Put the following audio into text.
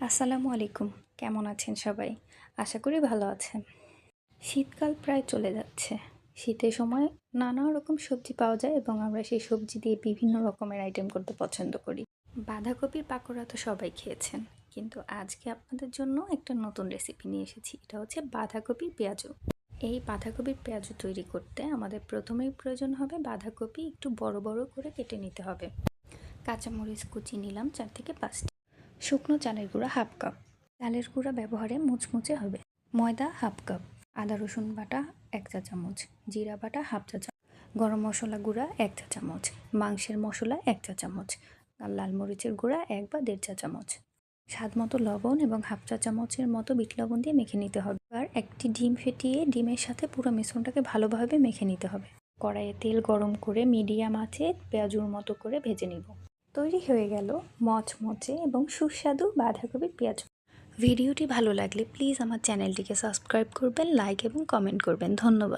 আসসালামু আলাইকুম। কেমন আছেন সবাই? আশা করি ভালো আছেন। শীতকাল প্রায় চলে যাচ্ছে। শীতের সময় নানা রকম সবজি পাওয়া যায় এবং আমরা সেই সবজি দিয়ে বিভিন্ন রকমের আইটেম করতে পছন্দ করি। বাঁধাকপির পাকোড়া তো সবাই খেয়েছেন। কিন্তু আজকে আপনাদের জন্য একটা নতুন রেসিপি নিয়ে এসেছি। এটা হচ্ছে বাঁধাকপির পেঁয়াজু। এই বাঁধাকপির পেঁয়াজু তৈরি করতে আমাদের প্রথমেই প্রয়োজন হবে বাঁধাকপি একটু বড় বড় করে কেটে নিতে হবে। কাঁচামরিচ কুচি নিলাম 4 থেকে 5টি। শুকনো চালের গুঁড়া হাফ কাপ। চালের গুঁড়া ব্যবহারে মুচমুচে হবে। ময়দা হাফ কাপ। আদা রসুন বাটা 1 চা চামচ। জিরা বাটা হাফ চা চামচ। গরম মশলা গুঁড়া 1 চা চামচ। মাংসের মশলা 1 চা চামচ। আর লাল মরিচের গুঁড়া 1 বা 1.5 চা চামচ। স্বাদ মতো লবণ এবং হাফ চা চামচের মতো বিট লবণ দিয়ে মেখে নিতে হবে। আর একটি ডিম ফেটিয়ে ডিমের সাথে পুরো মিশ্রণটাকে ভালোভাবে মেখে নিতে হবে। কড়াইয়ে তেল গরম করে মিডিয়াম আঁচে পেঁয়াজুর মতো করে ভেজে নিব। তৈরি হয়ে গেল মচমচে এবং সুস্বাদু বাঁধাকপির পেঁয়াজু। ভিডিওটি ভালো লাগলে প্লিজ আমার চ্যানেলটিকে সাবস্ক্রাইব করবেন, লাইক এবং কমেন্ট করবেন। ধন্যবাদ।